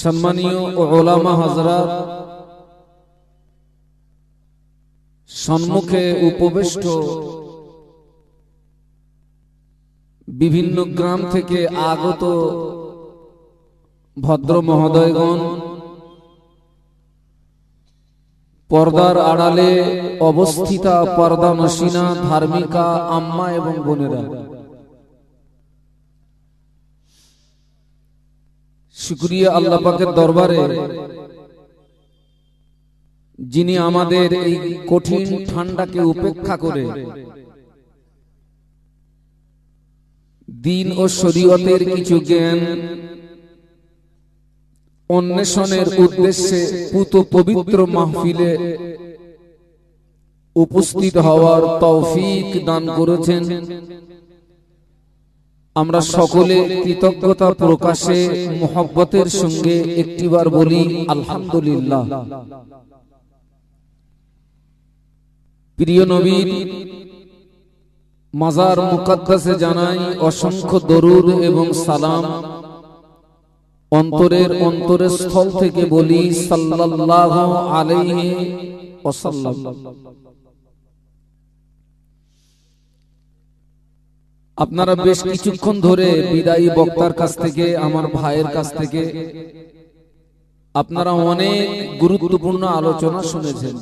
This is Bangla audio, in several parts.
সম্মানীয় উলামা হযরত, সম্মুখে উপবিষ্ট বিভিন্ন গ্রাম থেকে আগত ভদ্র মহোদয়গণ, পর্দার আড়ালে অবস্থিতা পর্দানশীনা ধার্মিকা আম্মা এবং বোনেরা, শুকরিয়া আল্লাহ পাকের দরবারে যিনি আমাদের এই কঠিন ঠান্ডাকে উপেক্ষা করে দ্বীন ও শরীয়তের কিছু জ্ঞান অন্বেষণের উদ্দেশ্যে পুত পবিত্র মাহফিলে উপস্থিত হওয়ার তৌফিক দান করেছেন। আমরা সকলে কৃতজ্ঞতা প্রকাশে মুহাব্বতের সঙ্গে একটিবার বলি আলহামদুলিল্লাহ। প্রিয় নবীর মাজার মুকদ্দাসে জানাই অসংখ্য দরুদ এবং সালাম। অন্তরের স্থল থেকে বলি সাল্লাল্লাহু আলাইহি ওয়াসাল্লাম। আপনারা বেশ কিছুক্ষণ ধরে বিদায়ী বক্তার কাছ থেকে, আমার ভাইয়ের কাছ থেকে আপনারা অনেক গুরুত্বপূর্ণ আলোচনা শুনেছেন।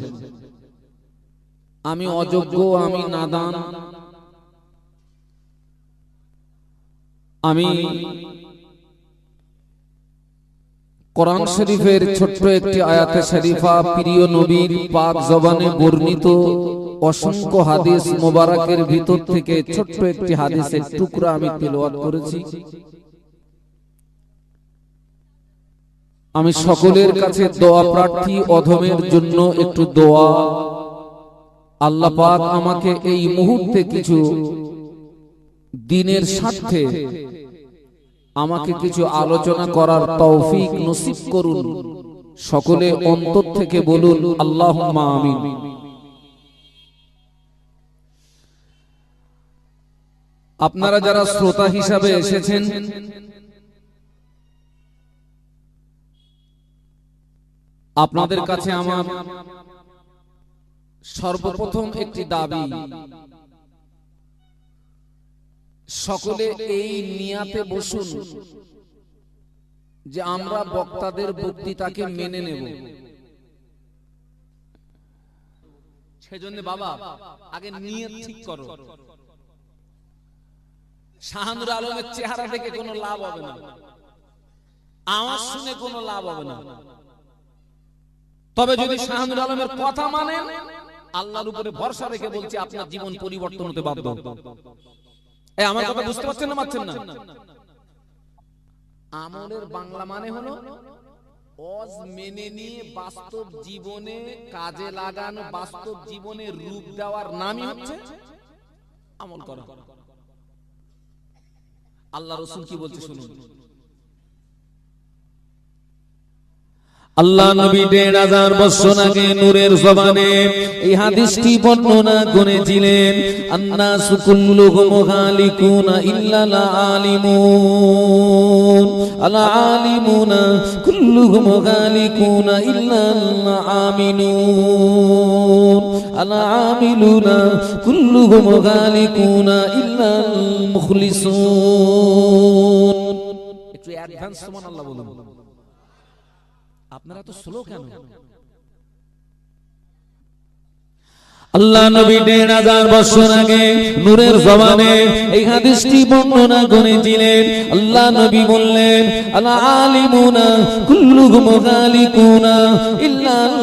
আমি অযোগ্য, আমি নাদান, আমি কোরআন শরীফের ছোট্ট একটি আয়াতে শরীফা, প্রিয় নবীর পাক জবানে বর্ণিত অসংখ্য হাদিস মোবারকের ভিতর থেকে ছোট্ট একটি হাদিসের টুকরা আমি তিলাওয়াত করেছি। আমি সকলের কাছে দোয়া প্রার্থী, অধমের জন্য একটু দোয়া। আল্লাহ পাক আমাকে এই মুহূর্তে কিছু দ্বীনের স্বার্থে আমাকে কিছু আলোচনা করার তৌফিক নসিব করুন। সকলে অন্তর থেকে বলুন আল্লাহুম্মা আমিন। আপনারা যারা শ্রোতা হিসাবে এসেছেন, আপনাদের কাছে আমার সর্বপ্রথম একটি দাবি, সকলে এই নিয়াতে বসুন যে আমরা বক্তাদের বক্তৃতাকে মেনে নেব। সেজন্য বাবা আগে নিয়ত ঠিক করো। শাহানুর আলমের চেহারা দেখে কোনো লাভ হবে না, আওয়াজ শুনে কোনো লাভ হবে না। তবে যদি শাহানুর আলমের কথা মানেন, আল্লাহর উপরে ভরসা রেখে বলছি আপনার জীবন পরিবর্তন হতে বাধ্য। আমার কথা বুঝতে পারছেন না? পারছেন না? আমলের বাংলা মানে হলো ওয়াজ মেনে নিয়ে বাস্তব জীবনে কাজে লাগানো, বাস্তব জীবনে রূপ দেওয়ার নামই হচ্ছে আমল করা। আল্লাহ রাসূল কি বলছে শুনুন। আল্লাহ নবী ১৫০০ বছর আগে নূরের জবানে এই হাদিসটি বর্ণনা করেছিলেন, আন্নাসু কুল্লুহুম হালিকুনা ইল্লাল আলিমুন, আল আলিমুনা কুল্লুহুম হালিকুনা ইল্লাল আমিলুন, আল আমিলুনা কুল্লুহুম হালিকুনা ইল্লাল মুখলিসুন। একটু অ্যাডভান্স সুবহানাল্লাহ বলুন। আপনারা তো স্লো কেন? আল্লাহ নবী ১৫০০ বছর আগে নূরের জবানে এই হাদিসটি বর্ণনা করেছিলেন। আল্লাহ নবী বললেন, আল আলিমুনা কুল্লুহুম হালিকুনা ইল্লাল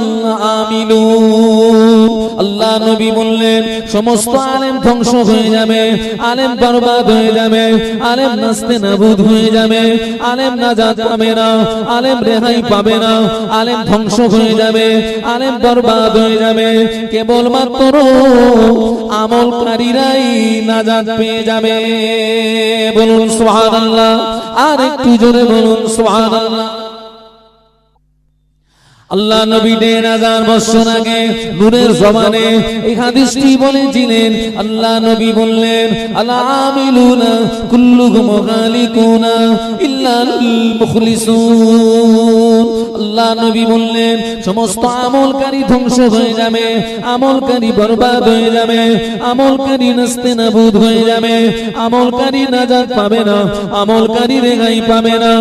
আমিলুন। আল্লাহ নবী বললেন, সমস্ত আলেম ধ্বংস হয়ে যাবে, আলেম বরবাদ হয়ে যাবে, আলেম নাস্তে নাবুদ হয়ে যাবে, আলেম নাজাত পাবে না, আলেম রেহাই পাবে না, আলেম ধ্বংস হয়ে যাবে, আলেম বরবাদ হয়ে যাবে। কেবলমাত্র আমলকারীরাই নাজাত পেয়ে যাবে। বলুন সুবহানাল্লাহ। আর একটু জোরে বলুন সুবহানাল্লাহ। আল্লাহ নবী ১৫০০ বছর আগে নূরের জবানে এই হাদিসটি বলেছিলেন। আল্লাহ নবী বললেন, আল আমিলুনা কুল্লুহুম হালিকুনা ইল্লাল মুখলিসুন। আল্লাহ নবী বললেন সমস্ত আমলকারী ধ্বংস হয়ে যাবে, আমলকারী বরবাদ হয়ে যাবে, আমলকারী নাস্তেনাবুদ হয়ে যাবে, আমলকারী নাজাত পাবে না, আমলকারী রেহাই পাবে না,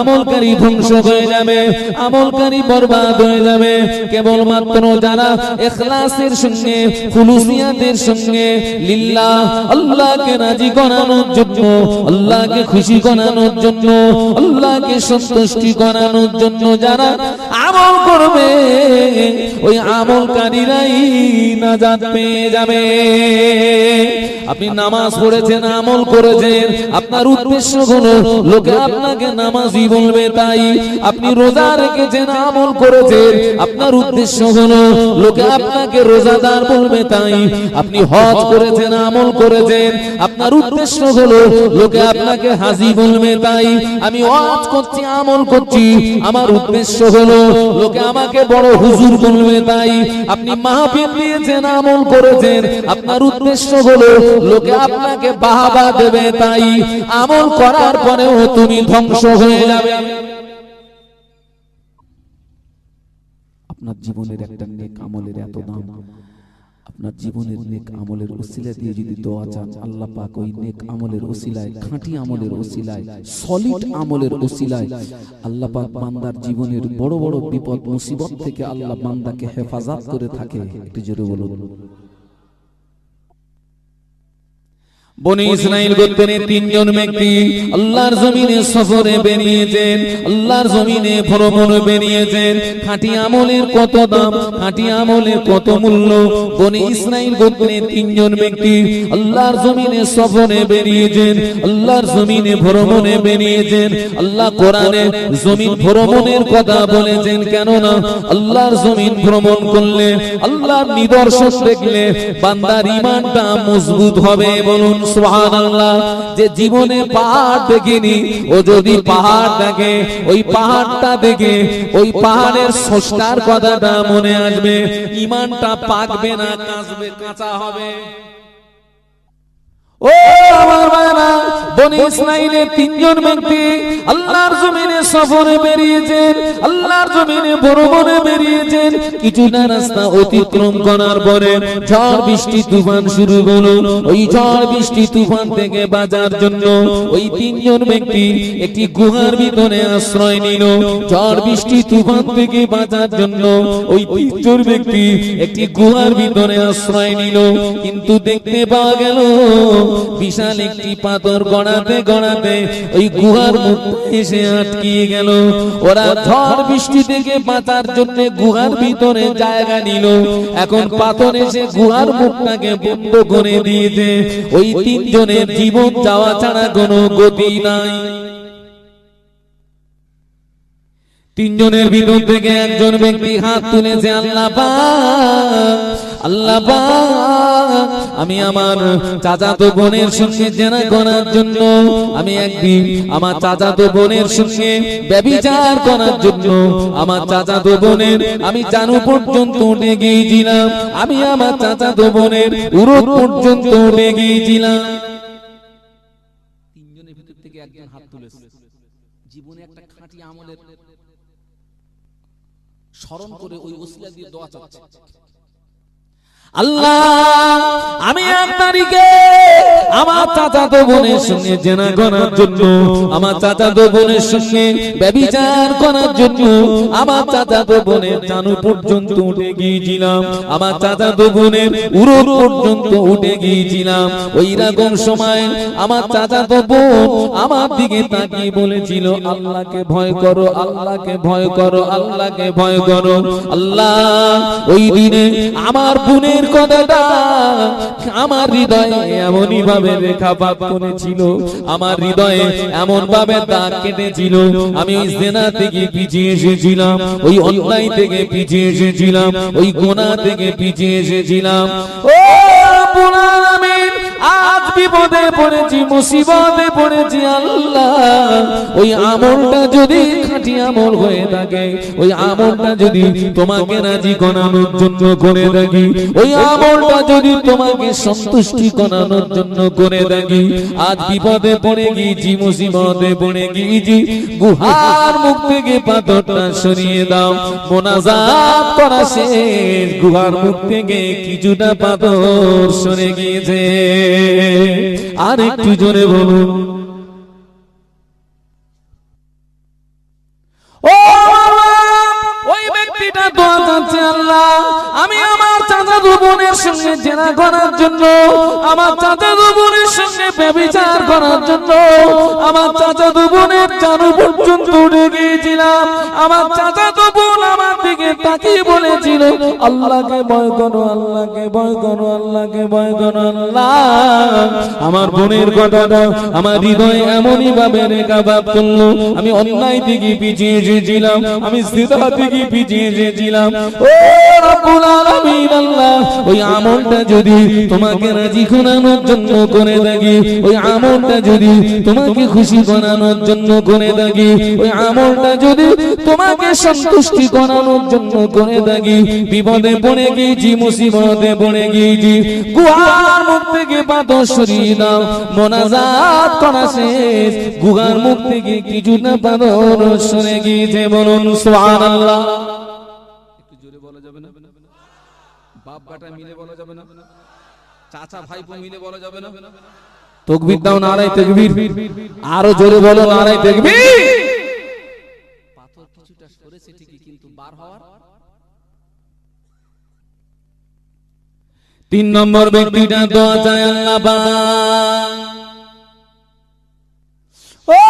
আমলকারী ধ্বংস হয়ে যাবে, আমলকারী বরবাদ হয়ে যাবে। কেবলমাত্র যারা ইখলাসের সঙ্গে খুলুসিয়াতের সঙ্গে লিল্লাহ আল্লাহকে রাজি করানোর জন্য, আল্লাহকে খুশি করানোর জন্য, আল্লাহকে সন্তুষ্টি করানোর জন্য যারা আমল করবে ওই আমলকারীরাই নাজাত পেয়ে যাবে। আপনি নামাজ পড়েছেন, আমল করেছেন, আপনার উদ্দেশ্য হলো লোকে আপনাকে নামাজি বলবে তাই। আপনি রোজা রেখেছেন, আমল করেছেন, আপনার উদ্দেশ্য হলো লোকে আপনাকে রোজাদার বলবে তাই। আপনি হজ করেছেন, আমল করেছেন, আপনার উদ্দেশ্য হলো লোকে আপনাকে হাজী বলবে তাই। আমি হজ করছি, আমল করছি, আমার উদ্দেশ্য হলো লোকে আমাকে বড় হুজুর বলবে তাই। আপনি মাহফিল দিয়েছেন, আমল করেছেন, আপনার উদ্দেশ্য হলো লোকে আপনাকে বাহবা দেবে তাই। আমল করার পরেও তুমি ধ্বংস হয়ে যাবে। আপনার জীবনের একটা নেক আমলের এত দাম, আপনার জীবনের নেক আমলের ওসিলা দিয়ে যদি দোয়া চান, আল্লাহ পাক ওই নেক আমলের ওসিলায়, খাঁটি আমলের ওসিলায়, সলিড আমলের ওসিলায় আল্লাহ পাক বান্দার জীবনের বড় বড় বিপদ মুসিবত থেকে আল্লাহ বান্দাকে হেফাজত করে থাকে। একটু জোরে বলুন। বনি ইসরাইল গোত্রের তিনজন ব্যক্তি আল্লাহর জমিনে সফরে বেরিয়েছেন, আল্লাহর জমিনে ভ্রমণে বেরিয়েছেন। খাঁটি আমলের কত দাম, খাঁটি আমলের কত মূল্য। বনি ইসরাইল গোত্রের তিনজন ব্যক্তি আল্লাহর জমিনে সফরে বেরিয়েছেন, আল্লাহর জমিনে ভ্রমণে বেরিয়েছেন। আল্লাহ কোরআনে জমিন ভ্রমণের কথা বলেছেন, কেননা আল্লাহর জমিন ভ্রমণ করলে, আল্লাহর নিদর্শন দেখলে বান্দার ঈমানটা মজবুত হবে। বলুন সুবহানাল্লাহ। যে জীবনে পাহাড় দেখিনি, ও যদি পাহাড় দেখে, ওই পাহাড়টা দেখে ওই পাহাড়ের স্রষ্টার কথাটা মনে আসবে, ঈমানটা পাকবে না, কাঁচা হবে। ও আমার ভাইরা, বনি ইসরাইলের তিনজন ব্যক্তি আল্লাহর জমিনে সফরে বেরিয়েছেন, আল্লাহর জমিনে ভ্রমণে বেরিয়েছেন। কিছুটা রাস্তা অতিক্রম করার পরে ঝড় বৃষ্টি তুফান শুরু হলো। ওই ঝড় বৃষ্টি তুফান থেকে বাঁচার জন্য ওই তিনজন ব্যক্তি একটি গুহার ভিতরে আশ্রয় নিল। ঝড় বৃষ্টি তুফান থেকে বাঁচার জন্য ওই তিনজন ব্যক্তি একটি গুহার ভিতরে আশ্রয় নিল। কিন্তু দেখতে পাওয়া গেল বিশাল একটি পাথর গড়াতে গড়াতে ওই গুহার মুখ এসে আটকিয়ে গেল। ওরা ঝড় বৃষ্টি থেকে বাঁচার জন্য গুহার ভিতরে জায়গা নিল। এখন পাথর এসে গুহার মুখটাকে বন্ধ করে দিয়েছে। ওই তিনজনের জীবন যাওয়া ছাড়া কোনো গতি নাই। তিনজনের ভিতর থেকে একজন ব্যক্তি হাত তুলেছে, আল্লাহ পাক, আল্লাহ পাক, আমি আমার চাচাতো বোনের সঙ্গে জেনা করার জন্য, আমি একদিন আমার চাচাতো বোনের সঙ্গে ব্যভিচার করার জন্য আমার চাচাতো বোনের আমি জানু পর্যন্ত উঠে গিয়েছিলাম, আমি আমার চাচাতো বোনের উরুদ পর্যন্ত উঠে গিয়েছিলাম। তিনজনের ভিতর থেকে একজন হাত তুলেছে, জীবনে একটা খাঁটি আমলের স্মরণ করে ওই ওসিলা দিয়ে দোয়া চাচ্ছে, আল্লাহ আমি এক তারিখে আমার চাচাতো বোনের সঙ্গে জেনা করার জন্য, আমার চাচাতো বোনের সঙ্গে ব্যভিচার করার জন্য আমার চাচাতো বোনের জানু পর্যন্ত উঠে গিয়েছিলাম, আমার চাচাতো বোনের উরুদ পর্যন্ত উঠে গিয়েছিলাম। ওই রকম সময় আমার চাচাতো বোন আমার দিকে তাকিয়ে বলেছিল, আল্লাহকে ভয় করো, আল্লাহকে ভয় করো, আল্লাহকে ভয় করো। আল্লাহ ওই দিনে আমার বোনের কথাটা আমার হৃদয়ে এমনই ভাবে রেখাপাত করেছিল, আমার হৃদয়ে এমন ভাবে দাগ কেটেছিল। আমি ওই জিনা থেকে পিছিয়ে এসেছিলাম, ওই অন্যায় থেকে পিছিয়ে এসেছিলাম, ওই গুনাহ থেকে পিছিয়ে এসেছিলাম। ও রব্বুল আলামিন, আজ আজ বিপদে পড়েছি, মুসিবতে পড়েছি আল্লাহ, ওই আমলটা যদি খাঁটি আমল হয়ে থাকে, ওই আমলটা যদি তোমাকে রাজি করানোর জন্য করে থাকি, ওই আমলটা যদি তোমাকে সন্তুষ্টি করানোর জন্য করে থাকি, আজ বিপদে পড়ে গিয়েছি, মুসিবতে পড়ে গিয়েছি, গুহার মুখ থেকে পাথরটা সরিয়ে দাও। মোনাজাত করা শেষ, গুহার মুখ থেকে কিছুটা পাথর সরে গিয়েছে। আর একটু জোরে বলুন। ও ওই ব্যক্তিটা দোয়া করছে, আল্লাহ আমি আমার চাচাতো বোনের সঙ্গে জেনা করার জন্য, আমার চাচাতো বোনের সঙ্গে ব্যভিচার করার জন্য, আমার চাচাতো বোনের চারু পর্যন্ত উঠে গিয়েছিলাম। আমার চাচাতো বোন আমার দিকে তাকিয়ে বলেছিল, আল্লাহকে ভয় করো, আল্লাহকে ভয় করো, আল্লাহকে ভয় করো। আল্লাহ আমার বোনের কথাটা আমার হৃদয়ে এমনই ভাবে রেখাপাত করলো, আমি অন্যায় থেকে পিছিয়ে এসেছিলাম, আমি সিধা থেকে পিছিয়ে এসেছিলাম। ও রব্বুল আলামিন আল্লাহ, ওই আমলটা যদি তোমাকে রাজি করানোর জন্য করে থাকি, ওই আমলটা যদি তোমাকে খুশি করানোর জন্য করে থাকি, ওই আমলটা যদি তোমাকে সন্তুষ্টি করানোর জন্য করে থাকি, বিপদে পড়ে গিয়েছি, মুসিবতে পড়ে গিয়েছি, গুহার মুখ থেকে পাথর সরিয়ে দাও। মোনাজাত করা শেষ, গুহার মুখ থেকে কিছুটা পাথর সরে গিয়েছে। বলুন সুবহানাল্লাহ। একটু জোরে বলা যাবে না? বাপ বেটা মিলে বলা যাবে না? চাচা ভাইপো মিলে বলা যাবে না? তাকবীর দাও, নারায়ে তাকবীর। আরো জোরে বলো, নারায়ে তাকবীর। পাথর কিছুটা সরেছে ঠিকই, কিন্তু বার হওয়ার 3 নম্বর ব্যক্তিটা দোয়া চায় আল্লাহ পাক। ও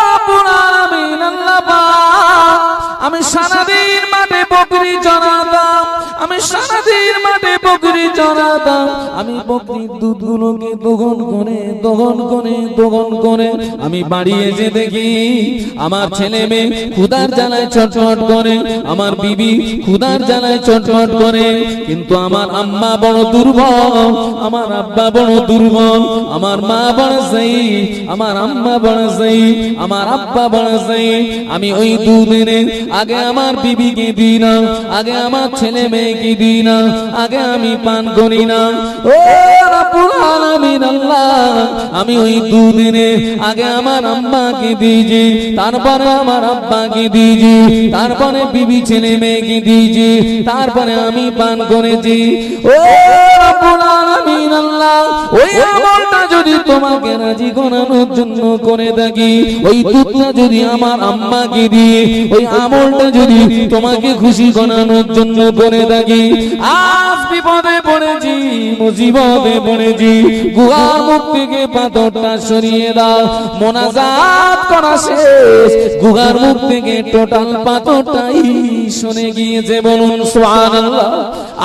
রব্বুল আলামিন আল্লাহ পাক, আমি সারাদিন মাঠে বকরি চড়াতাম, আমি সারাদিন মাঠে বকরি চড়াতাম, আমি বকরির দুধগুলোকে দোহন করে আমি বাড়ি এসে দেখি আমার ছেলে মেয়ে ক্ষুধার জ্বালায় ছটফট করে, আমার বিবি ক্ষুধার জ্বালায় ছটফট করে, কিন্তু আমার আম্মা বড় দুর্বল, আমার আব্বা বড় দুর্বল, আমার মা বড় যায়ীফ, আমার আম্মা বড় যায়ীফ, আমার আব্বা বড় যায়ীফ। আমি ওই দুদিনে আগে আমার বিবিকে দিই না, আগে আমার ছেলে মেয়েকে দিই না, আগে আমি পান করি না। ও রব্বুল আলামিন আল্লাহ, আমি ওই দুদিনে আগে আমার আম্মাকে দিয়েছি, তারপরে আমার আব্বাকে দিয়েছি, তারপরে বিবি ছেলে মেয়েকে দিয়েছি, তারপরে আমি পান করেছি। ও রব্বুল আলামিন আল্লাহ, ওই আমলটা যদি তোমাকে রাজি করানোর জন্য করে থাকি, ওই দুধটা যদি আমার আম্মাকে দিয়ে, ওই আমলটা যদি তোমাকে খুশি করানোর জন্য করে থাকি, আজ বিপদে পড়েছি, মুসিবতে পড়েছি, গুহার মুখ থেকে পাথরটা সরিয়ে দাও। মোনাজাত করা শেষ, গুহার মুখ থেকে টোটাল পাথরটাই সরে গিয়েছে। বলুন সুবহানাল্লাহ।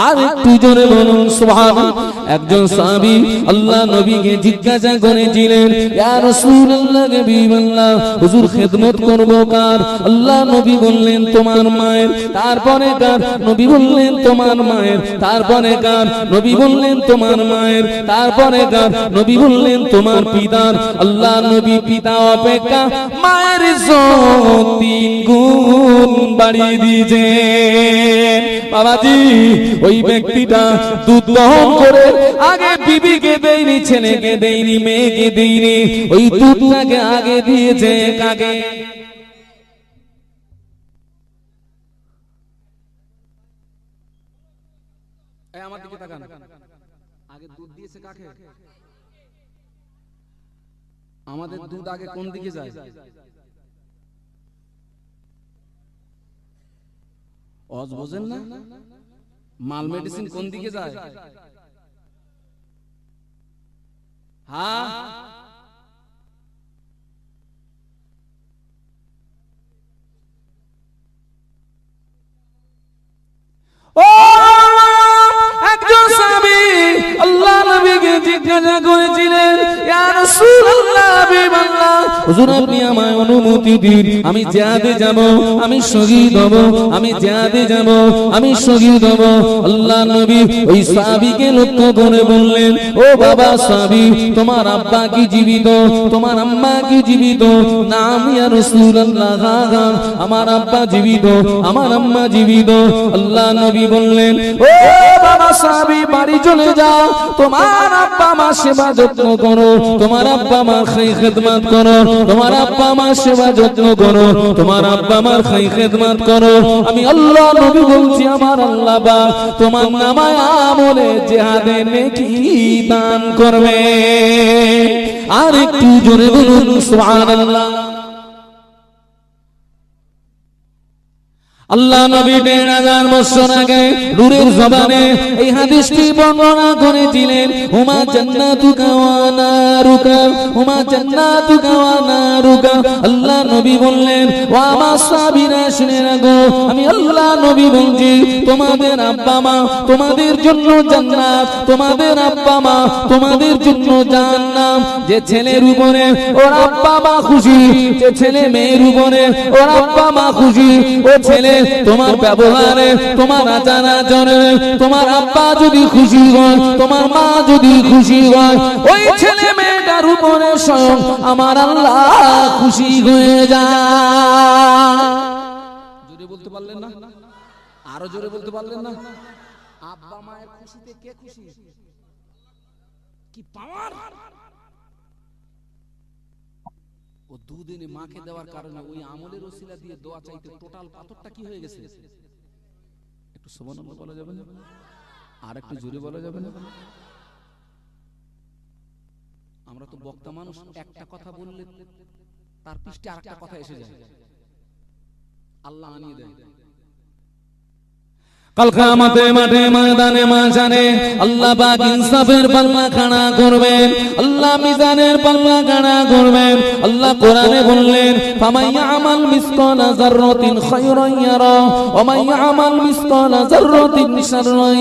আর একটু জোরে বলুন সুবহানাল্লাহ। একজন সাহাবী আল্লাহ নবীকে জিজ্ঞাসা করেছিলেন, ইয়া রাসূলুল্লাহ, হাবিবাল্লাহ, হুজুর খেদমত করব কার? আল্লাহ নবী বললেন তোমার মায়ের। তারপরে কার? নবী বললেন তোমার মায়ের। তারপরে কার? নবী বললেন তোমার মায়ের। তারপরে কার? নবী বললেন তোমার পিতার। আল্লাহ নবী পিতা অপেক্ষা মায়ের ইজ্জত 3 গুণ বাড়িয়ে দিয়েছে। বাবাজি, ওই ব্যক্তিটা দুধ দহন করে আগে বিবিকে দেয়নি, ছেলেকে দেয়নি, মেয়েকে দেয়নি, ওই দুধটাকে আগে দিয়েছে কাকে? আমার দিকে তাকান, আগে দুধ দিয়েছে কাকে? আমাদের দুধ আগে কোন দিকে যায়? অজ বোঝেন না? মাল মেডিসিন কোন দিকে যায়? হ্যাঁ, ও একজন সাহাবী আল্লাহ নবীকে জিজ্ঞাসা করেছিলেন, ইয়া রাসূলুল্লাহ, হাবিবাল্লাহ, হুজুর আপনি আমায় অনুমতি দিন, আমি জিহাদে যাব, আমি শহীদ হব, আমি জিহাদে যাব, আমি শহীদ হব। আল্লাহ নবী ওই সাহাবীকে লক্ষ্য করে বললেন, ও বাবা সাহাবী, তোমার আব্বা কি জীবিত, তোমার আম্মা কি জীবিত? নাম ইয়া রাসূলুল্লাহ, আমার আব্বা জীবিত, আমার আম্মা জীবিত। আল্লাহ নবী বললেন, ও বাবা সাহাবী, বাড়ি চলে যাও, তোমার আব্বা মা সেবা যত্ন করো, তোমার আব্বা মার খাই খেদমত করো, তোমার আব্বা মার সেবা যত্ন করো, তোমার আব্বা মার খাই খেদমত করো। আমি আল্লাহ নবী বলছি, আমার আল্লাহ পাক তোমার নামায় আমলে জিহাদে নেকি দান করবে। আর একটু জোরে বলুন সুবহানাল্লাহ। আল্লাহ নবী ১৫০০ বছর আগে নূরের জবানে এই হাদিসটি বর্ণনা করেছিলেন, হুমা জান্নাতুকা ওয়া নারুকা, হুমা জান্নাতুকা ওয়া নারুকা। আল্লাহ নবী বললেন, ও আমার সাহাবীরা শুনে রাখো, আমি আল্লাহ নবী বলছি, তোমাদের আব্বা মা তোমাদের জন্য জান্নাত, তোমাদের আব্বা মা তোমাদের জন্য জান্নাত। যে ছেলের উপরে ওর আব্বা মা খুশি, যে ছেলে মেয়ের উপরে ওর আব্বা মা খুশি, ও ছেলে তোমার ব্যবহারে, তোমার আচার আচরণে তোমার আব্বা যদি খুশি হয়, তোমার মা যদি খুশি হয়, ওই ছেলে মেয়েটার উপরে স্বয়ং আমার আল্লাহ খুশি হয়ে যায়। জোরে বলতে পারলেন না? আরো জোরে বলতে পারলেন না? আব্বা মায়ের খুশিতে কে খুশি? কি পাওয়ার! ও দুদিনে মাকে দেওয়ার কারণে ওই আমলের ওসিলা দিয়ে দোয়া চাইতে টোটাল পাথরটা কি হয়ে গেছে? একটু সুবহানাল্লাহ বলা যাবে না? আর একটু জোরে বলা যাবে না? আমরা তো বক্তা মানুষ, একটা কথা বললে তার পৃষ্ঠে আরেকটা কথা এসে যায়, আল্লাহ আনিয়ে দেয়। কাল কিয়ামতের মাঠে ময়দানে মাশারে আল্লাহ পাক ইনসাফের পাল্লা খাড়া করবেন, আল্লাহ মিজানের পাল্লা খাড়া করবেন। আল্লাহ কোরআনে বললেন, ফামান ইয়ামাল মিসকালা যাররাতিন খায়রান ইয়ারা ওয়া মান ইয়ামাল মিসকালা যাররাতিন শাররান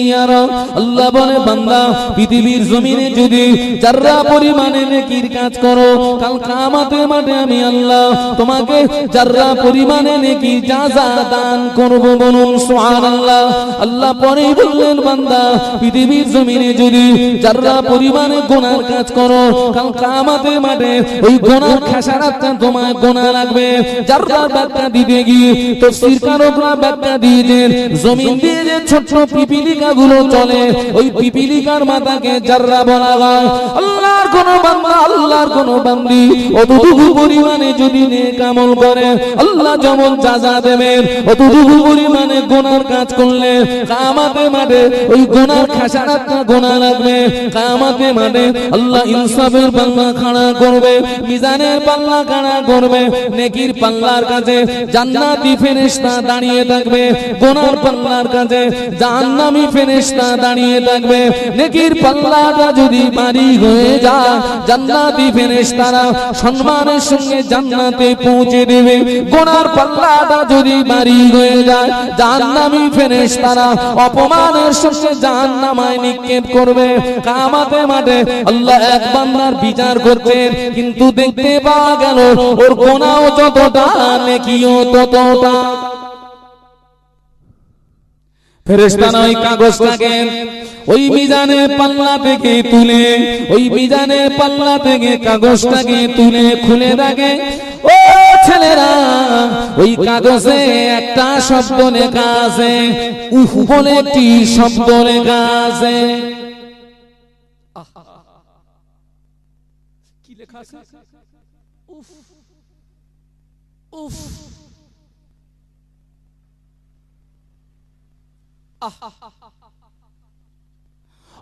ইয়ারা। আল্লাহ বলে, বান্দা পৃথিবীর জমিনে যদি যাররা পরিমাণে নেকির কাজ করো, কাল কিয়ামতের মাঠে আমি আল্লাহ তোমাকে যাররা পরিমাণে নেকির জাযা দান করব। বলুন সুবহানাল্লাহ। আল্লাহ পরে বললেন, বান্দা পৃথিবীর জমিনে যদি যাররা পরিমাণে গুনার কাজ করো, কাল কিয়ামতের মাঠে ওই গুনার খেসারতটা তোমার গুনাহ লাগবে। যাররা ব্যাখ্যা দিতে গিয়ে তাফসীরকারকরা ব্যাখ্যা দিয়েছেন, জমিন দিয়ে যে ছোট পিপিলিকা গুলো চলে, ওই পিপিলিকার মাথাকে যাররা বলা হয়। আল্লাহর কোন বান্দা, আল্লাহর কোন বান্দি অতটুকু পরিমাণে যদি নেক আমল করে, আল্লাহ যেমন জাযা দেবেন, অতটুকু পরিমাণে গুনার কাজ করলে কিয়ামতের মাঠে ওই গুনার খেসারতটা গুনাহ লাগবে। কিয়ামতের মাঠে আল্লাহ ইনসাফের পাল্লা খাড়া করবে, মিজানের পাল্লা খাড়া করবে। নেকির পাল্লার কাছে জান্নাতি ফেরেশতা দাঁড়িয়ে থাকবে, গুনার পাল্লার কাছে জাহান্নামী ফেরেশতা দাঁড়িয়ে থাকবে। নেকির পাল্লাটা যদি ভারী হয়ে যায়, জান্নাতি ফেরেশতারা সম্মানের সঙ্গে জান্নাতে পৌঁছে দেবে। গুনার পাল্লাটা যদি ভারী হয়ে যায়, জাহান্নামী ফেরেশতারা অপমানের সঙ্গে জাহান্নামায় নিক্ষেপ করবে। কিয়ামতের মাঠে আল্লাহ এক বান্দার বিচার করতেন, কিন্তু দেখতে পাওয়া গেল ওর গুনাহ যতটা নেকিও ততটা। ফেরেশতারা ওই কাগজটাকে ওই মিজানের পাল্লা থেকে তুলে, ওই মিজানের পাল্লা থেকে কাগজটাকে তুলে খুলে দেখে, ও ছেলেরা, ওই কাগজে একটা শব্দ লেখা আছে, উফ বলে একটি শব্দ লেখা আছে। কি লেখা আছে? উফ উফ।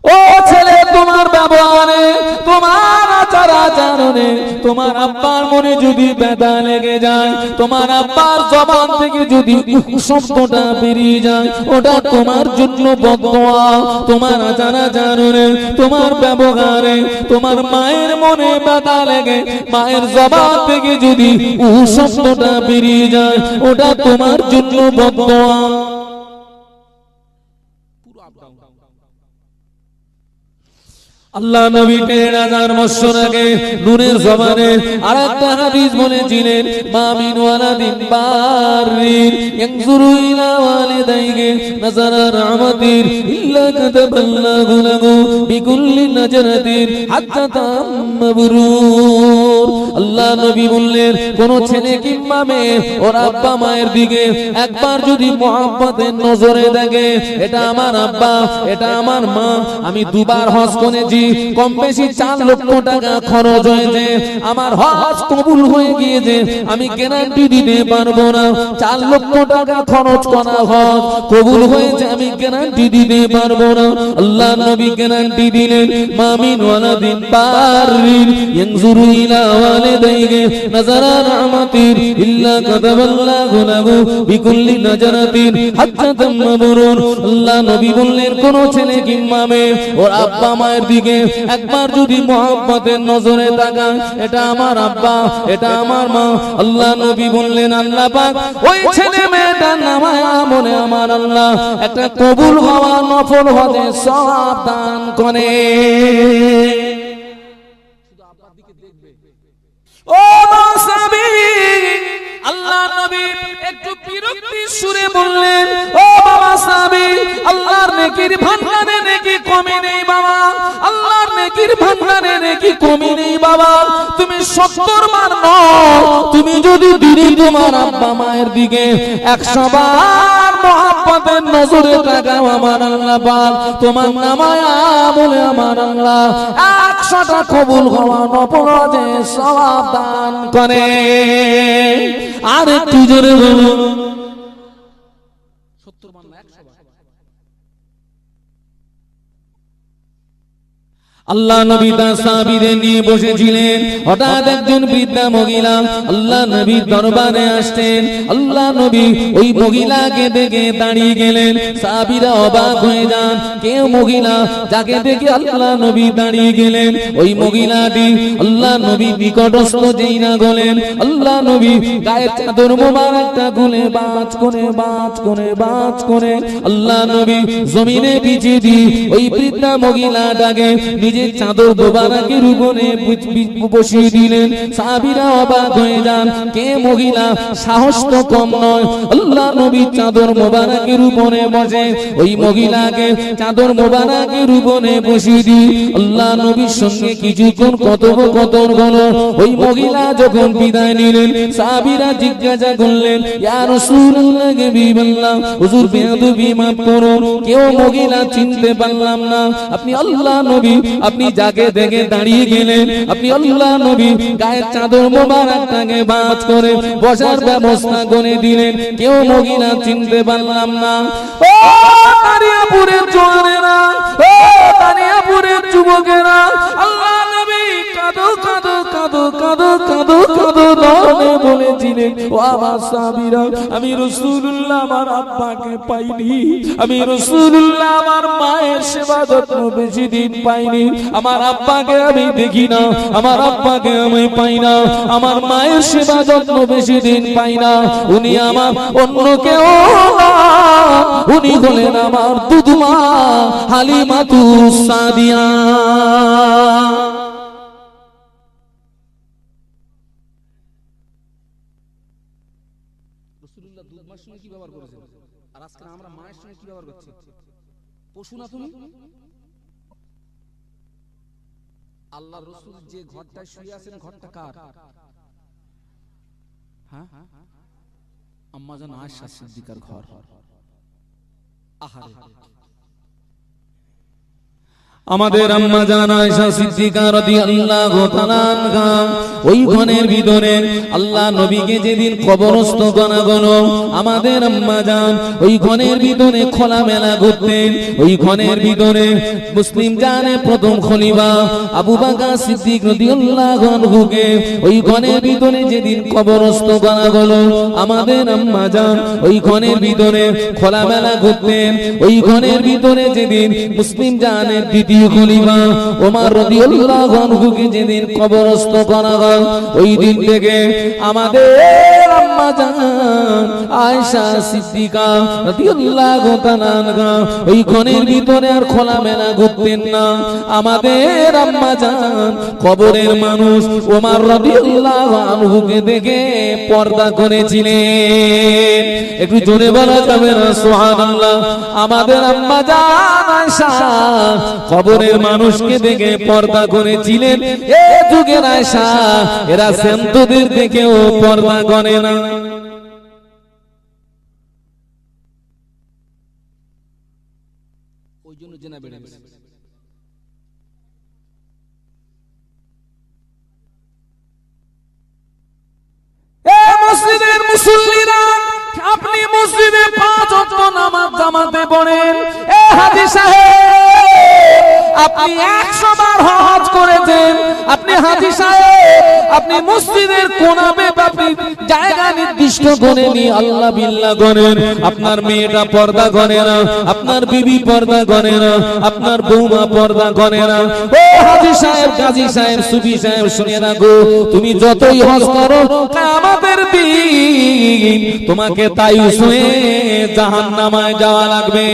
ও ছেলে, তোমার ব্যবহারে, তোমার আচার আচরণে তোমার আব্বার মনে যদি ব্যথা লেগে যায়, তোমার আব্বার জবান থেকে যদি শব্দটা বেরিয়ে যায়, ওটা তোমার জন্য বদদোয়া। তোমার আচার আচরণে, তোমার ব্যবহারে তোমার মায়ের মনে ব্যথা লেগে মায়ের জবান থেকে যদি শব্দটা বেরিয়ে যায়, ওটা তোমার জন্য বদদোয়া। আল্লাহ নবী ১৩,০০০ বছর আগে নূরের জবানে আরেকটা হাদিস বলেছিলেন, মা মিন ওয়ালাদিন বারিন ইয়ানজুরু ইলা ওয়ালিদাইহি নাযারা রাহমাতিন ইল্লা কাতাবাল্লাহু লাহু বিকুল্লি নাজরাতিন হাত্তা তামাবরুর। আল্লাহ নবী বললেন, কোন ছেলে কিংবা মেয়ে ওর আব্বা মায়ের দিকে একবার যদি মহব্বতের নজরে দেখে, এটা আমার আব্বা, এটা আমার মা, আমি দুবার হজ করেছি, কম বেশি 4 লক্ষ টাকা খরচ হয়েছে, আমার হজ কবুল হয়ে গিয়েছে, আমি গ্যারান্টি দিতে পারবো না 4 লক্ষ টাকা খরচ করা হজ কবুল হয়েছে, আমি গ্যারান্টি দিতে পারবো না। আল্লাহ নবী গ্যারান্টি দিলেন, মা মিন ওয়ালাদিন বারিন ইয়ানজুরু ইলা ওয়ালিদাইহি নাযারা রাহমাতিন ইল্লা কাতাবাল্লাহু লাহু বিকুল্লি নাজরাতিন হাত্তা তামাবরুর। আল্লাহ নবী বললেন, কোন ছেলে কিংবা মেয়ে ওর আব্বা মায়ের দিকে একবার যদি মহব্বতের নজরে তাকায়, এটা আমার আব্বা, এটা আমার মা, আল্লাহ নবী বললেন, আল্লাহ পাক ওই ছেলে মেয়েটার নামায় আমলে আমার আল্লাহ একটা কবুল হওয়া নফল হজের সওয়াব দান করে। ও সাহাবী, আল্লাহ নবী একটু বিরক্তি সুরে বললেন, ও বাবা সাহাবী, আল্লাহর নেকির ভান্ডারে নেকি কমে নেই বাবা, আল্লাহর নেকির ভান্ডারে নেকি কমে নেই বাবা, তুমি 70 বার নও, তুমি যদি দিনে তোমার আব্বা মায়ের দিকে 100 বার মহব্বতের নজরে তাকাও, আমার আল্লাহ পাক তোমার নামায় আমলে আমার আল্লাহ 100টা কবুল হওয়া নফল হজের সওয়াব দান করে। আর একটু জোরে বলুন, 70 বার না 100 বার। আল্লাহ নবী তার সাহাবীদের নিয়ে বসেছিলেন, হঠাৎ একজন বৃদ্ধা মহিলা আল্লাহ নবীর দরবারে আসতেন। আল্লাহ নবী ওই মহিলাকে দেখে দাঁড়িয়ে গেলেন, সাহাবীরা অবাক হয়ে যান, কেউ মহিলা যাকে দেখে আল্লাহ নবী দাঁড়িয়ে গেলেন, ওই মহিলাটি আল্লাহ নবী নিকটস্থ যেই না গেলেন, আল্লাহ নবী গায়ের চাদর মোবারকটা খুলে বাজ করে বাজ করে বাজ করে আল্লাহ নবী জমিনে বিছিয়ে দিয়ে ওই বৃদ্ধা মহিলাটাকে নিজে চাদর মোবারকের উপরে বসিয়ে দিলেন। সাহাবীরা অবাক হয়ে যান, কে মহিলা, সাহস তো কম নয়, আল্লাহ নবী চাদর মোবারকের উপরে বসে ওই মহিলাকে চাদর মোবারকের উপরে বসিয়ে দিয়ে আল্লাহ নবীর সঙ্গে কিছুক্ষণ কথোপকথন হলো। ওই মহিলা যখন বিদায় নিলেন, সাহাবীরা জিজ্ঞাসা করলেন, ইয়া রাসূলুল্লাহ, হাবিবাল্লাহ, হুজুর বেয়াদবি মাফ করুন, কেউ মহিলা চিনতে পারলাম না, আপনি আল্লাহ নবী, আপনি যাকে দেখে দাঁড়িয়ে গেলেন, আপনি আল্লাহ নবী গায়ের চাদর মোবারকটাকে ভাঁজ করে বসার ব্যবস্থা করে দিলেন, কেউ মহিলা চিনতে পারলাম না। ও দারিয়াপুরের জওয়ানেরা, ও দারিয়াপুরের যুবকেরা, আল্লাহ নবী কাঁদো কাঁদো কাঁদো কাঁদো কাঁদো কাঁদো নয় বলেছিলেন, ও আমার সাহাবীরা, আমি রাসূলুল্লাহ আমার আব্বাকে পাইনি, আমি রাসূলুল্লাহ আমার মায়ের সেবা যত্ন বেশি দিন পাইনি, আমার আব্বাকে আমি দেখি না, আমার আব্বাকে আমি পাই না, আমার মায়ের সেবা যত্ন বেশি দিন পাই না, উনি আমার অন্য কেউ না, উনি হলেন আমার দুধমা হালিমাতুস সাদিয়া। রাসূলুল্লাহ দুধ মার সঙ্গে কি ব্যবহার করেছেন, আর আজকে আমরা মায়ের সঙ্গে কি ব্যবহার করছি? পশু না তুমি? আল্লাহ রাসূল যে ঘরটায় শুয়ে আছেন, ঘরটা কার? হ্যাঁ, আম্মা জান আয়েশা সিদ্দিকার ঘর। আহারে, আমাদের আম্মা জান আয়েশা সিদ্দিকা রাদিয়াল্লাহু তাআলা আনহা ওই ঘরের ভিতরে আল্লাহ নবীকে যেদিন কবরস্থ করা হলো, আমাদের আম্মা জান ওই ঘরের ভিতরে খোলামেলা ঘুরতেন। ওই ঘরের ভিতরে মুসলিম জানের প্রথম খলিফা আবু বকর সিদ্দিক রাদিয়াল্লাহু আনহুকে ওই ঘরের ভিতরে যেদিন কবরস্থ করা হলো, আমাদের আম্মা জান ওই ঘরের ভিতরে খোলামেলা ঘুরতেন। ওই ঘরের ভিতরে যেদিন মুসলিম জানের দ্বিতীয় খলিফা ওমর রাদিয়াল্লাহু আনহুকে যেদিন কবরস্থ করা হয়, ওই দিন থেকে আমাদের আম্মা জান আয়েশা সিদ্দিকা রাদিয়াল্লাহু তাআলা আনহা ওই ঘরের ভিতরে আর খোলামেলা ঘুরতেন না। আমাদের আম্মা জান কবরের মানুষ ওমর রাদিয়াল্লাহু আনহুকে দেখে পর্দা করেছিলেন। একটু জোরে বলা যাবে না সুবহানাল্লাহ। আমাদের আম্মা জান আয়েশা কবরের মানুষকে দেখে পর্দা করেছিলেন। এ যুগের আয়েশা এরা সন্তদের দেখেও পর্দা করে না। ওই জন্য জেনা বেড়ে গেছে। মসজিদের মুসল্লিরা আপনি মসজিদে 5 ওয়াক্ত নামাজ জামাতে পড়েন। এ হাজী সাহেব আপনি 100 বার হজ করেছেন। আপনি হাজী সাহেব আপনি মসজিদের কোণাবে আপনি জায়গা নির্দিষ্ট করে নি আল্লাহ বিল্লাহ করেন। আপনার মেয়েটা পর্দা করে না, আপনার বিবি পর্দা করে না, আপনার বৌমা পর্দা করে না। ও হাজী সাহেব গাজী সাহেব সুফি সাহেব শুনে রাখো, তুমি যতই হজ করো কিয়ামতের দিন তোমাকে তাইয়ুস হয়ে জাহান্নামায় যাওয়া লাগবে।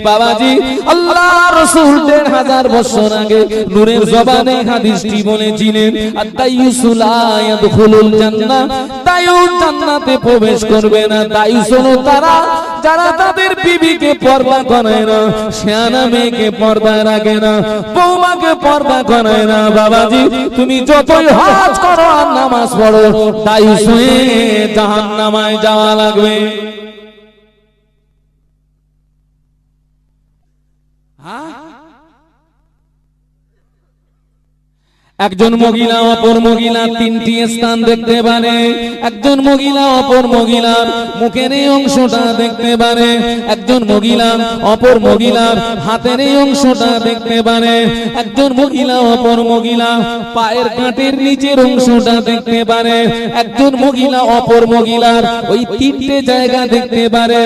বাবাজি আল্লাহ রাসূল 1000 বছর আগে নূরের জবানে হাদিসটি বলেছিলেন, আত-তাইয়ুসু লা ইয়াদখুলুল জান্নাহ, তাইয়ুস জান্নাতে প্রবেশ করবে না। তাইয়ুস হলো তারা যারা তাদের বিবিকে পর্দা করে না, শিয়ানা মেয়েকে পর্দা রাখে না, বৌমাকে পর্দা করে না। বাবাজি তুমি যতই হজ করো আর নামাজ পড়ো তাইয়ুস হয়ে জাহান্নামায় যাওয়া লাগবে। একজন মহিলা অপর মহিলা 3টি স্থান দেখতে পারে। একজন মহিলা অপর মহিলার মুখের এই অংশটা দেখতে পারে। একজন মহিলা অপর মহিলার হাতের এই অংশটা দেখতে পারে। একজন মহিলা অপর মহিলা পায়ের কাঁটের নিচের অংশটা দেখতে পারে। একজন মহিলা অপর মহিলার ওই 3টে জায়গা দেখতে পারে।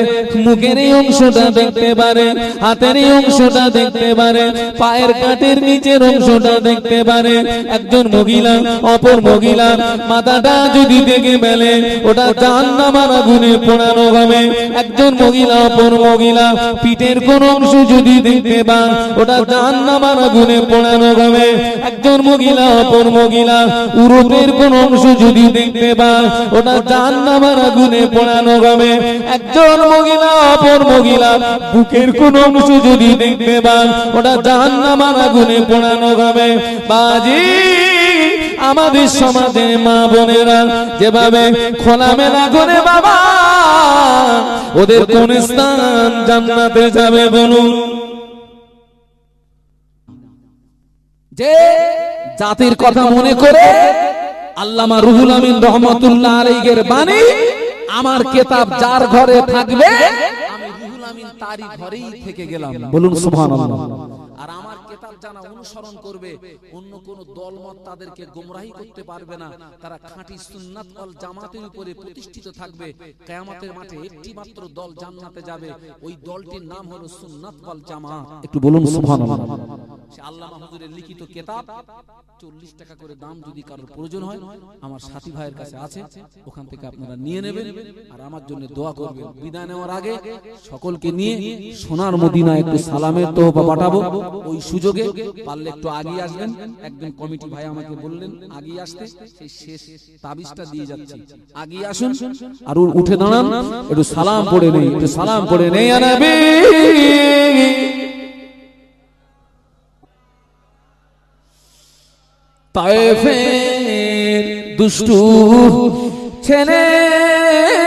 মুখের এই অংশটা দেখতে পারে, হাতের এই অংশটা দেখতে পারে, পায়ের কাঁটের নিচের অংশটা দেখতে পারে। একজন মহিলা অপর মহিলার মাথাটা যদি দেখে ফেলে ওটা জাহান্নামের আগুনে পোড়ানো হবে। একজন মহিলা অপর মহিলা পিঠের কোন অংশ যদি দেখতে পান ওটা জাহান্নামের আগুনে পোড়ানো হবে। একজন মহিলা অপর মহিলা উরুতের কোন অংশ যদি দেখতে পান ওটা জাহান্নামের আগুনে পোড়ানো হবে। একজন মহিলা অপর মহিলা বুকের কোন অংশ যদি দেখতে পান ওটা জাহান্নামের আগুনে পোড়ানো হবে। বাজি আমাদের সমাজে মা বোনেরা যেভাবে খোলামেলা করে বাবা ওদের কোন স্থান জান্নাতে যাবে বলুন? যে জাতির কথা মনে করে আল্লামা রুহুল আমিন রহমাতুল্লাহ আলাইহির বাণী, আমার কিতাব যার ঘরে থাকবে আমি রুহুল আমিন তারই ঘরেই থেকে গেলাম। বলুন সুবহানাল্লাহ। আর আমার কিতাব জানা অনুসরণ করবে, অন্য কোন দলমত তাদেরকে গোমরাহি করতে পারবে না। তারা খাঁটি সুন্নাত ওয়াল জামাতের উপরে প্রতিষ্ঠিত থাকবে। কিয়ামতের মাঠে একটি মাত্র দল জান্নাতে যাবে, ওই দলটির নাম হলো সুন্নাত ওয়াল জামাত। একটু বলুন সুবহানাল্লাহ। সে আল্লামা হুজুরের লিখিত কিতাব 40 টাকা করে দাম, যদি কারোর প্রয়োজন হয় আমার সাথী ভাইয়ের কাছে আছে, ওখান থেকে আপনারা নিয়ে নেবেন আর আমার জন্য দোয়া করবেন। বিদায় নেওয়ার আগে সকলকে নিয়ে সোনার মদিনা একটু সালামের তোহফা পাঠাবো। ওই সুযোগে পারলে একটু আগিয়ে আসবেন। একজন কমিটি ভাই আমাকে বললেন আগিয়ে আসতে, সেই শেষ তাবিজটা দিয়ে যাচ্ছি। আগিয়ে আসুন আর উঠে দাঁড়ান, একটু সালাম পড়ে নেই, একটু সালাম পড়ে নেই। ইয়া নবী তায়েফের দুষ্টু ছেলেরা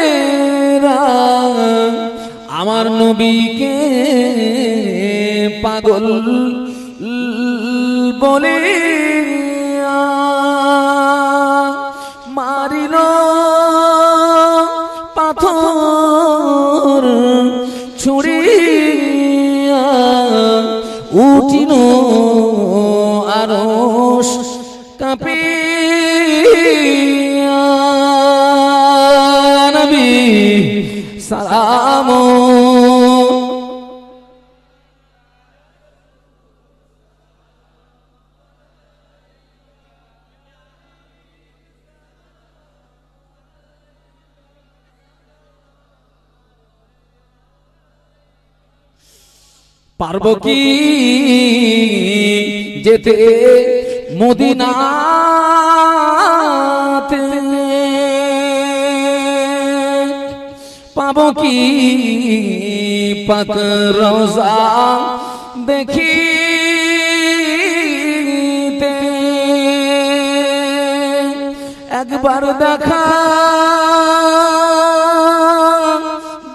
আমার নবীকে পাগল বলে মারিল পাথর ছুড়িয়া, উঠিল আরশ কাঁপিয়া। নবী সালাম পারবো কি যেতে মদিনাতে, পাবো কি পাক রওজা দেখিতে, একবার দেখা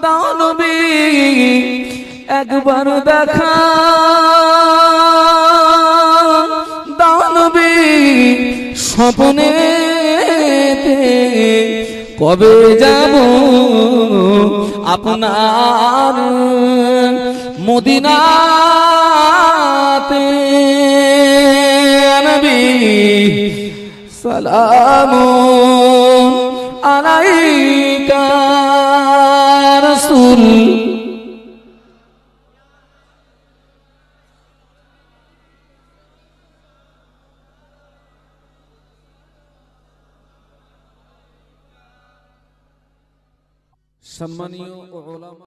দাও নবী, একবার দেখা দাও নবী, স্বপ্নেতে কবে যাব আপনার মদিনাতে। নবী সালামুন আলাইকা রাসূল। সম্মানীয় উলামা।